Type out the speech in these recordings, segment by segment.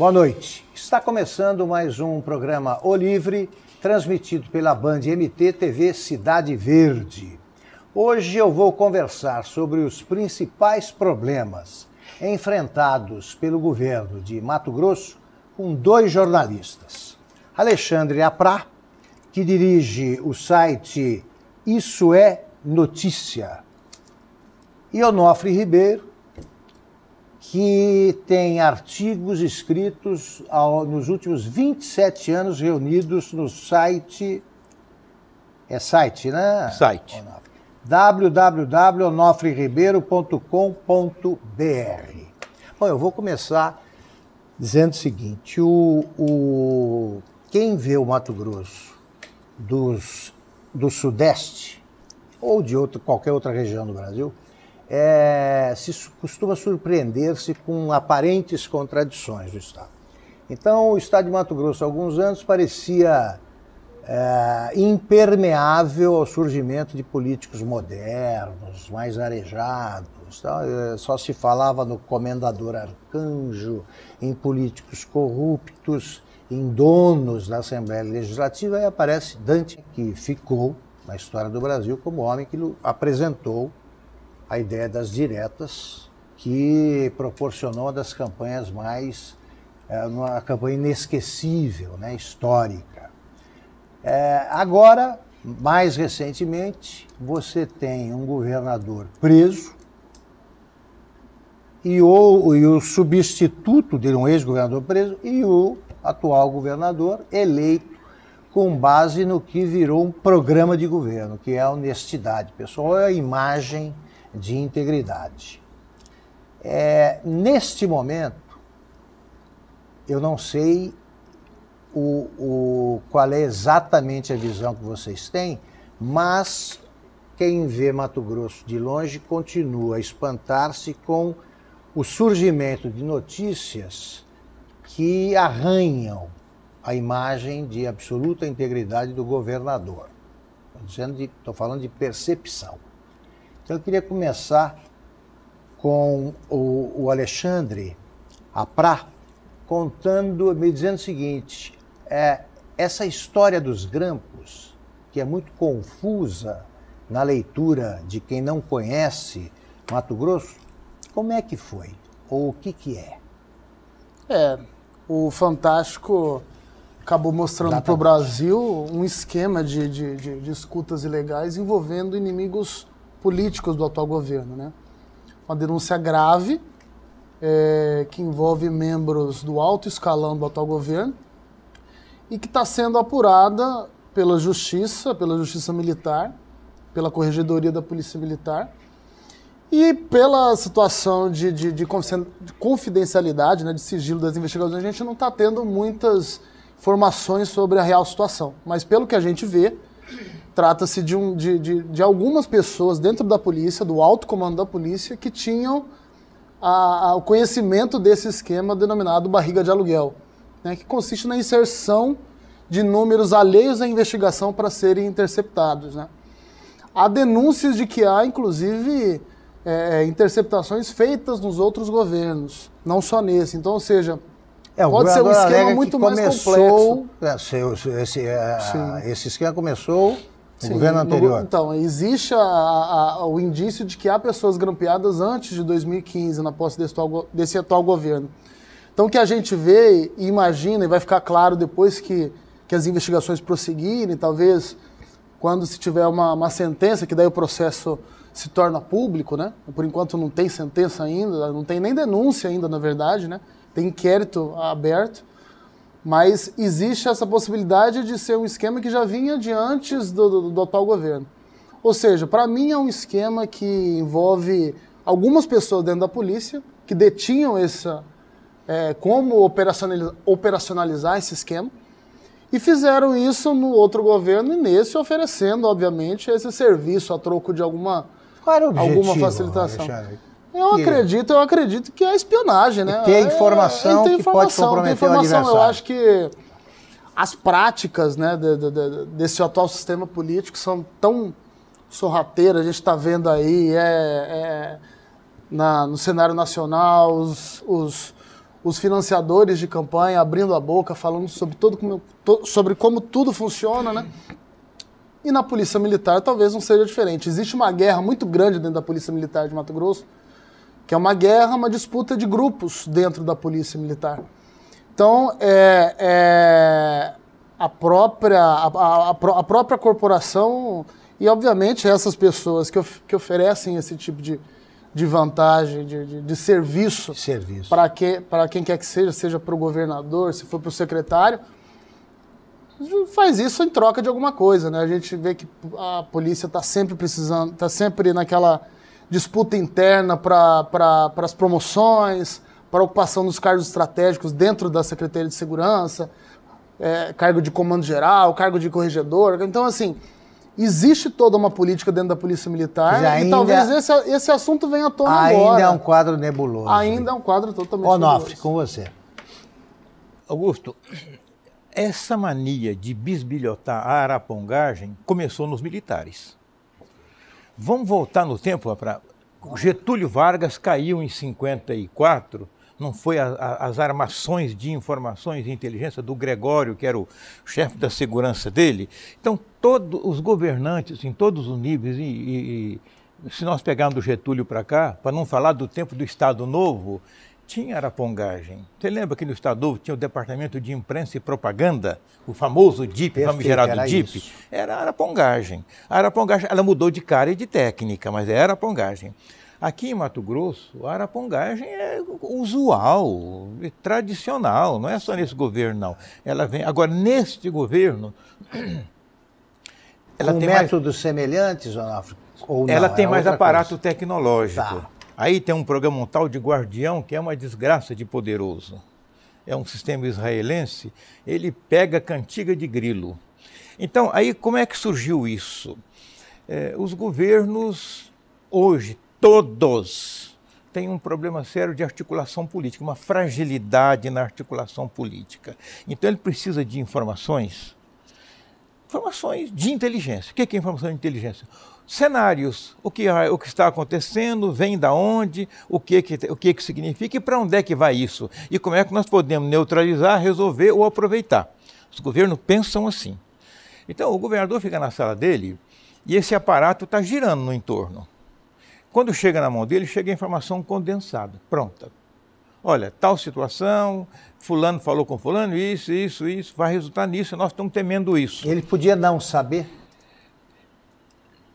Boa noite. Está começando mais um programa O Livre, transmitido pela Band MT TV Cidade Verde. Hoje eu vou conversar sobre os principais problemas enfrentados pelo governo de Mato Grosso com dois jornalistas. Alexandre Aprá, que dirige o site Isso é Notícia, e Onofre Ribeiro, que tem artigos escritos nos últimos 27 anos reunidos no site... É site, né? Site. www.onofreribeiro.com.br. Bom, eu vou começar dizendo o seguinte, quem vê o Mato Grosso do Sudeste ou de qualquer outra região do Brasil, costuma surpreender-se com aparentes contradições do Estado. Então, o Estado de Mato Grosso, há alguns anos, parecia impermeável ao surgimento de políticos modernos, mais arejados. Tá? Só se falava no comendador Arcanjo, em políticos corruptos, em donos da Assembleia Legislativa, e aparece Dante, que ficou na história do Brasil como homem que apresentou a ideia das diretas, que proporcionou uma das campanhas uma campanha inesquecível, né, histórica. Agora, mais recentemente, você tem um governador preso e o substituto dele, um ex-governador preso, e o atual governador eleito com base no que virou um programa de governo, que é a honestidade pessoal, é a imagem de integridade. Neste momento, eu não sei qual é exatamente a visão que vocês têm, mas quem vê Mato Grosso de longe continua a espantar-se com o surgimento de notícias que arranham a imagem de absoluta integridade do governador. Estou falando de percepção. Então eu queria começar com o Alexandre Aprá me dizendo o seguinte, essa história dos grampos, que é muito confusa na leitura de quem não conhece Mato Grosso, como é que foi? Ou o que é? O Fantástico acabou mostrando para o Brasil um esquema de escutas ilegais envolvendo inimigos políticos do atual governo, né? Uma denúncia grave que envolve membros do alto escalão do atual governo e que está sendo apurada pela Justiça Militar, pela Corregedoria da Polícia Militar e pela situação de confidencialidade, né, de sigilo das investigações. A gente não está tendo muitas informações sobre a real situação, mas pelo que a gente vê, trata-se de algumas pessoas dentro da polícia, do alto comando da polícia, que tinham o conhecimento desse esquema denominado barriga de aluguel, né, que consiste na inserção de números alheios à investigação para serem interceptados, né. Há denúncias de que há, inclusive, interceptações feitas nos outros governos, não só nesse. Então, ou seja, pode ser um esquema muito mais complexo. Esse esquema começou no governo anterior. Então, existe o indício de que há pessoas grampeadas antes de 2015, na posse desse atual governo. Então, o que a gente vê e imagina, e vai ficar claro depois que as investigações prosseguirem, talvez quando se tiver uma sentença, que daí o processo se torna público, né? Por enquanto não tem sentença ainda, não tem nem denúncia ainda, na verdade, né? Tem inquérito aberto, mas existe essa possibilidade de ser um esquema que já vinha de antes do atual governo. Ou seja, para mim é um esquema que envolve algumas pessoas dentro da polícia que detinham como operacionalizar esse esquema e fizeram isso no outro governo e nesse oferecendo, obviamente, esse serviço a troco de alguma facilitação. Alexandre? Eu acredito que é espionagem, né? Tem informação que pode comprometer o adversário. Eu acho que as práticas, né, desse atual sistema político são tão sorrateiras. A gente está vendo aí no cenário nacional os financiadores de campanha abrindo a boca, falando sobre como tudo funciona, né? E na Polícia Militar talvez não seja diferente. Existe uma guerra muito grande dentro da Polícia Militar de Mato Grosso, que é uma disputa de grupos dentro da Polícia Militar. Então, a própria corporação e, obviamente, essas pessoas que oferecem esse tipo de vantagem, de serviço. Para quem quer que seja para o governador, se for para o secretário, faz isso em troca de alguma coisa, né? A gente vê que a polícia está sempre precisando, está sempre naquela disputa interna para as promoções, para a ocupação dos cargos estratégicos dentro da Secretaria de Segurança, cargo de comando geral, cargo de corregedor. Então, assim, existe toda uma política dentro da Polícia Militar e talvez esse assunto venha à tona agora. Ainda é um quadro nebuloso. Ainda é um quadro totalmente Onofre, com você. Augusto, essa mania de bisbilhotar a arapongagem começou nos militares. Vamos voltar no tempo para... Getúlio Vargas caiu em 54, não foi as armações de informações e inteligência do Gregório, que era o chefe da segurança dele. Então, todos os governantes, em todos os níveis, e se nós pegarmos do Getúlio para cá, para não falar do tempo do Estado Novo, tinha arapongagem. Você lembra que no Estado Novo tinha o Departamento de Imprensa e Propaganda, o famoso DIP, famigerado DIP? Isso. Era arapongagem. A arapongagem, ela mudou de cara e de técnica, mas era arapongagem. Aqui em Mato Grosso, a arapongagem é usual, é tradicional, não é só nesse governo, não. Ela vem, agora, neste governo... ela tem métodos semelhantes, Onofre? Ou não? Ela tem mais aparato tecnológico. Tá. Aí tem um programa, um tal de Guardião, que é uma desgraça de poderoso. É um sistema israelense, ele pega cantiga de grilo. Então, aí como é que surgiu isso? Os governos, hoje, todos, têm um problema sério de articulação política, uma fragilidade na articulação política. Então, ele precisa de informações de inteligência. O que é informação de inteligência? Cenários, o que está acontecendo, vem da onde, o que significa e para onde é que vai isso. E como é que nós podemos neutralizar, resolver ou aproveitar. Os governos pensam assim. Então, o governador fica na sala dele e esse aparato está girando no entorno. Quando chega na mão dele, chega a informação condensada, pronta. Olha, tal situação, fulano falou com fulano, isso, vai resultar nisso, nós estamos temendo isso. Ele podia não saber?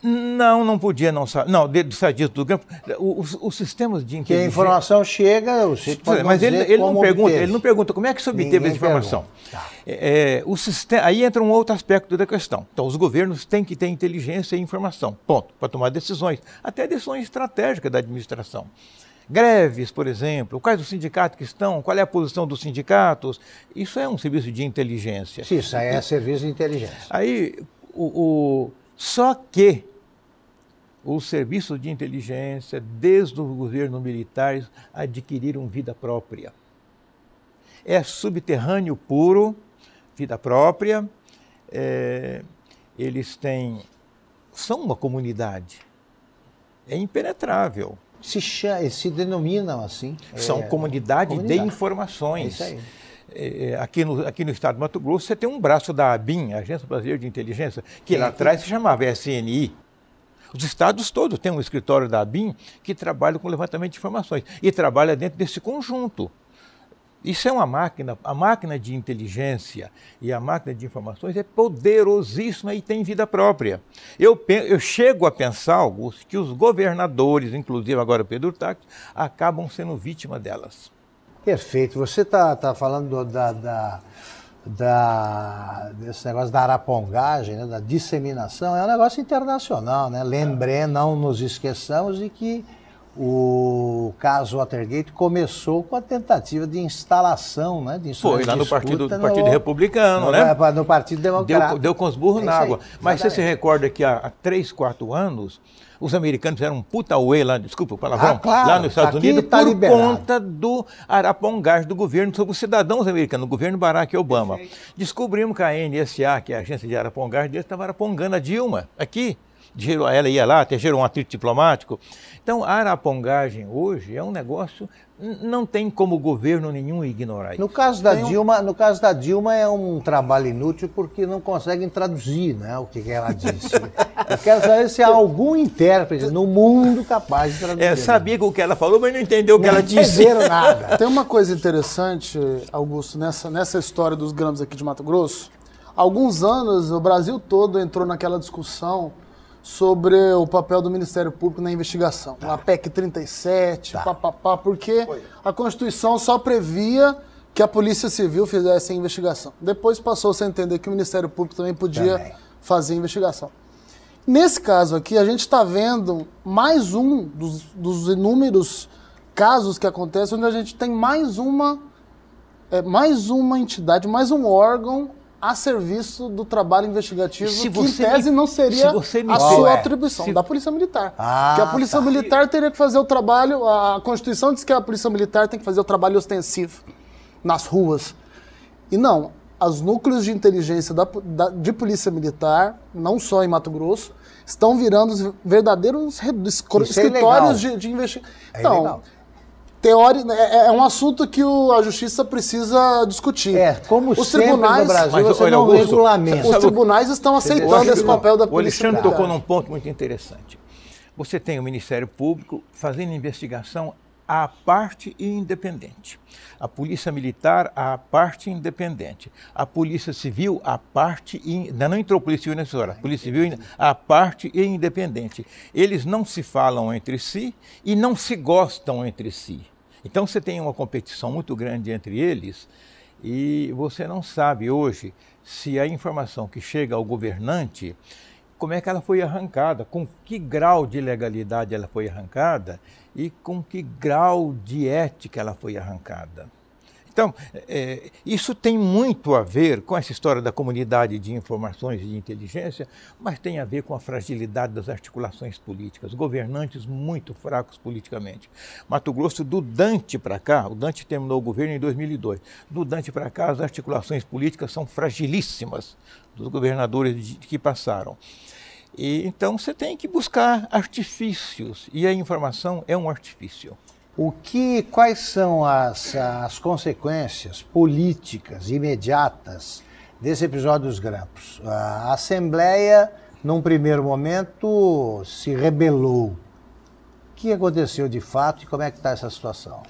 Não podia não saber. Não, do sadismo do campo, os sistemas de inteligência... Que a informação chega, você pode mas ele não pergunta como é que se obteve essa informação. Tá. Aí entra um outro aspecto da questão. Então, os governos têm que ter inteligência e informação, ponto, para tomar decisões, até decisões estratégicas da administração. Greves, por exemplo, quais os sindicatos que estão, qual é a posição dos sindicatos, isso é um serviço de inteligência. Sim, isso aí é serviço de inteligência. Aí, só que os serviços de inteligência, desde os governos militares, adquiriram vida própria. É subterrâneo puro, vida própria, eles são uma comunidade, é impenetrável. Se denominam assim. São comunidade de informações. É isso aí. Aqui no estado de Mato Grosso, você tem um braço da ABIN, Agência Brasileira de Inteligência, que lá atrás se chamava SNI. Os estados todos têm um escritório da ABIN que trabalha com levantamento de informações e trabalha dentro desse conjunto. Isso é uma máquina, a máquina de inteligência e a máquina de informações é poderosíssima e tem vida própria. Eu chego a pensar, Augusto, que os governadores, inclusive agora o Pedro Táxi, acabam sendo vítima delas. Perfeito. Você está falando desse negócio da arapongagem, né, da disseminação, é um negócio internacional, né? Não nos esqueçamos de que o caso Watergate começou com a tentativa de instalação, né? Foi lá no Partido Republicano, né? No Partido Democrata. Deu com os burros na água. Mas você se recorda que há 3, 4 anos, os americanos fizeram um puta uê lá, desculpa o palavrão, claro, lá nos Estados Unidos, tá por liberado. conta do arapongagem do governo sobre os cidadãos americanos, o governo Barack Obama. Perfeito. Descobrimos que a NSA, que é a agência de arapongagem deles, estava arapongando a Dilma, aqui. ela ia lá, gerou um atrito diplomático. Então, a arapongagem hoje é um negócio, não tem como governo nenhum ignorar isso. No caso da Dilma é um trabalho inútil porque não conseguem traduzir, né, o que ela disse. Eu quero saber se há algum intérprete no mundo capaz de traduzir. Sabia o que ela falou, mas não entendeu o que ela disse. Não entenderam nada. Tem uma coisa interessante, Augusto, nessa história dos grãos aqui de Mato Grosso. Há alguns anos, o Brasil todo entrou naquela discussão sobre o papel do Ministério Público na investigação. A PEC 37, porque a Constituição só previa que a Polícia Civil fizesse a investigação. Depois passou-se a entender que o Ministério Público também podia fazer a investigação. Nesse caso aqui, a gente está vendo mais um dos inúmeros casos que acontecem, onde a gente tem mais uma entidade, mais um órgão a serviço do trabalho investigativo, que em tese não seria a sua atribuição, da Polícia Militar. Que a Polícia Militar teria que fazer o trabalho, a Constituição diz que a Polícia Militar tem que fazer o trabalho ostensivo nas ruas. E não, os núcleos de inteligência de Polícia Militar, não só em Mato Grosso, estão virando os verdadeiros escritórios de investigação. Então, é um assunto que a Justiça precisa discutir. Como os sempre tribunais, no Brasil, você não regulamenta. Os tribunais estão aceitando esse papel da Polícia Militar. O Alexandre tocou num ponto muito interessante. Você tem o Ministério Público fazendo investigação à parte e independente. A Polícia Militar, à parte independente. A Polícia Civil, à parte... Ainda não entrou a Polícia Civil nessa hora. A Polícia Civil, à parte e independente. Eles não se falam entre si e não se gostam entre si. Então você tem uma competição muito grande entre eles e você não sabe hoje se a informação que chega ao governante, como é que ela foi arrancada, com que grau de legalidade ela foi arrancada e com que grau de ética ela foi arrancada. Então, isso tem muito a ver com essa história da comunidade de informações e de inteligência, mas tem a ver com a fragilidade das articulações políticas, governantes muito fracos politicamente. Mato Grosso, do Dante para cá, o Dante terminou o governo em 2002, do Dante para cá as articulações políticas são fragilíssimas dos governadores que passaram. E, então você tem que buscar artifícios, e a informação é um artifício. Quais são as consequências políticas imediatas desse episódio dos grampos? A Assembleia, num primeiro momento, se rebelou. O que aconteceu de fato e como é que está essa situação?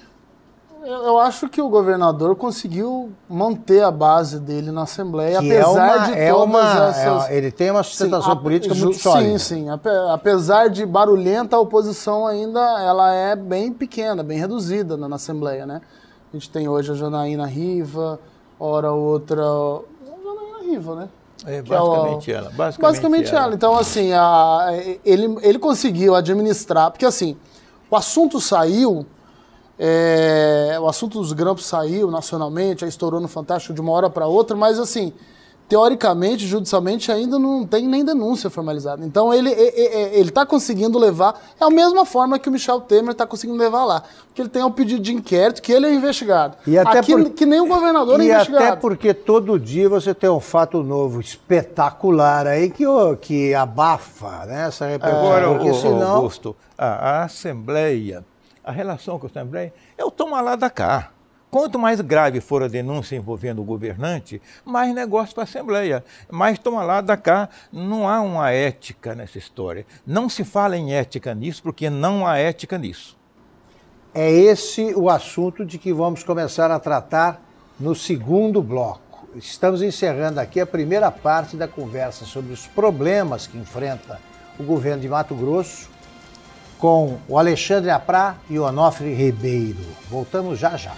Eu acho que o governador conseguiu manter a base dele na Assembleia, apesar de todas essas... Ele tem uma sustentação política muito sólida. Sim. Apesar de barulhenta, a oposição ainda ela é bem pequena, bem reduzida na Assembleia, né? A gente tem hoje a Janaína Riva, hora outra... A Janaína Riva, né? Basicamente ela. Basicamente ela. Então, assim, ele conseguiu administrar... Porque, assim, o assunto saiu... o assunto dos grampos saiu nacionalmente, aí estourou no Fantástico de uma hora para outra, mas assim, teoricamente, judicialmente, ainda não tem nem denúncia formalizada. Então ele está conseguindo levar, é a mesma forma que o Michel Temer está conseguindo levar lá, porque ele tem um pedido de inquérito, que ele é investigado. E até que nem o governador é investigado. E até porque todo dia você tem um fato novo, espetacular aí, que abafa, né, essa repercussão. Agora, senão... Augusto, a Assembleia... A relação com a Assembleia é o toma lá da cá. Quanto mais grave for a denúncia envolvendo o governante, mais negócio para a Assembleia. Mais toma lá da cá. Não há uma ética nessa história. Não se fala em ética nisso, porque não há ética nisso. É esse o assunto de que vamos começar a tratar no segundo bloco. Estamos encerrando aqui a primeira parte da conversa sobre os problemas que enfrenta o governo de Mato Grosso, com o Alexandre Aprá e o Onofre Ribeiro. Voltamos já já.